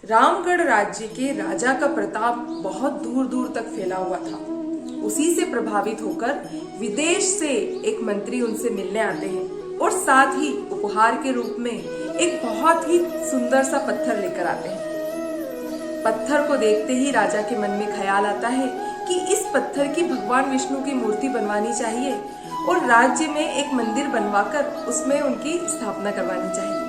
रामगढ़ राज्य के राजा का प्रताप बहुत दूर दूर तक फैला हुआ था। उसी से प्रभावित होकर विदेश से एक मंत्री उनसे मिलने आते हैं और साथ ही उपहार के रूप में एक बहुत ही सुंदर सा पत्थर लेकर आते हैं। पत्थर को देखते ही राजा के मन में ख्याल आता है कि इस पत्थर की भगवान विष्णु की मूर्ति बनवानी चाहिए और राज्य में एक मंदिर बनवाकर उसमें उनकी स्थापना करवानी चाहिए।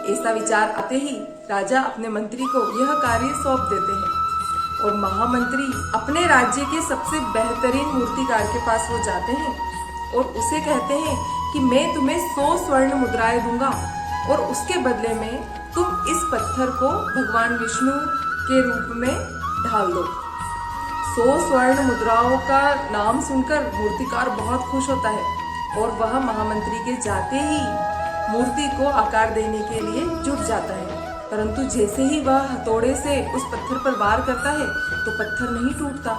ऐसा विचार आते ही राजा अपने मंत्री को यह कार्य सौंप देते हैं और महामंत्री अपने राज्य के सबसे बेहतरीन मूर्तिकार के पास वो जाते हैं और उसे कहते हैं कि मैं तुम्हें 100 स्वर्ण मुद्राएं दूंगा और उसके बदले में तुम इस पत्थर को भगवान विष्णु के रूप में ढाल दो। 100 स्वर्ण मुद्राओं का नाम सुनकर मूर्तिकार बहुत खुश होता है और वह महामंत्री के जाते ही मूर्ति को आकार देने के लिए जुट जाता है। परंतु जैसे ही वह हथौड़े से उस पत्थर पर वार करता है तो पत्थर नहीं टूटता।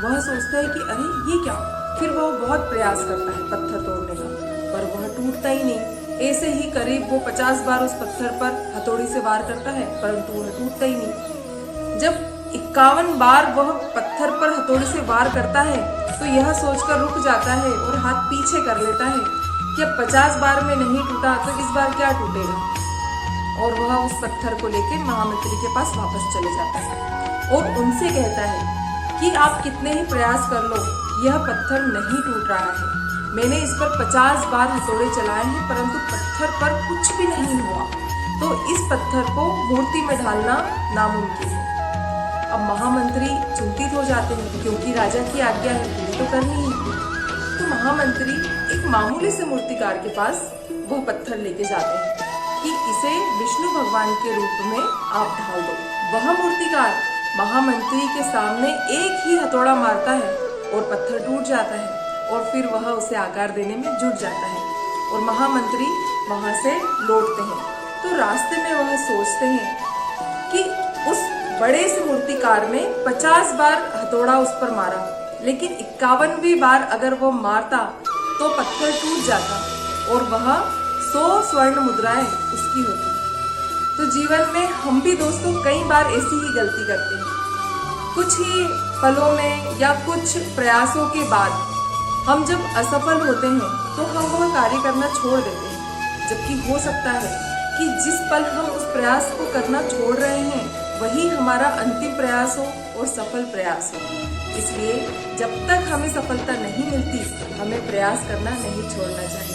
वह सोचता है कि अरे ये क्या। फिर वह बहुत प्रयास करता है पत्थर तोड़ने का, पर वह टूटता ही नहीं। ऐसे ही करीब वो 50 बार उस पत्थर पर हथौड़ी से वार करता है परंतु वह टूटता ही नहीं। जब 51 बार वह पत्थर पर हथौड़ी से वार करता है तो यह सोचकर रुक जाता है और हाथ पीछे कर लेता है कि अब 50 बार में नहीं टूटा तो इस बार क्या टूटेगा। और वह उस पत्थर को लेकर महामंत्री के पास वापस चले जाता है और उनसे कहता है कि आप कितने ही प्रयास कर लो यह पत्थर नहीं टूट रहा है। मैंने इस पर 50 बार हथौड़े चलाए हैं परंतु पत्थर पर कुछ भी नहीं हुआ, तो इस पत्थर को मूर्ति में ढालना नामुमकिन है। अब महामंत्री चिंतित हो जाते हैं क्योंकि राजा की आज्ञा है, पूरी तो करनी ही। तो महामंत्री एक मामूली से मूर्तिकार के पास वह पत्थर लेके जाते हैं कि इसे विष्णु भगवान के रूप में आप ढाल दो। वह मूर्तिकार महामंत्री के सामने एक ही हथौड़ा मारता है और पत्थर टूट जाता है और फिर वह उसे आकार देने में जुट जाता है और महामंत्री वहां से लौटते हैं। तो रास्ते में वह सोचते हैं कि उस बड़े से मूर्तिकार ने 50 बार हथौड़ा उस पर मारा, लेकिन 51वीं बार अगर वो मारता तो पत्थर टूट जाता और वह 100 स्वर्ण मुद्राएं उसकी होती। तो जीवन में हम भी दोस्तों कई बार ऐसी ही गलती करते हैं। कुछ ही पलों में या कुछ प्रयासों के बाद हम जब असफल होते हैं तो हम वह कार्य करना छोड़ देते हैं, जबकि हो सकता है कि जिस पल हम उस प्रयास को करना छोड़ रहे हैं वही हमारा अंतिम प्रयास हो और सफल प्रयास हो। इसलिए जब तक हमें सफलता नहीं मिलती हमें प्रयास करना नहीं छोड़ना चाहिए।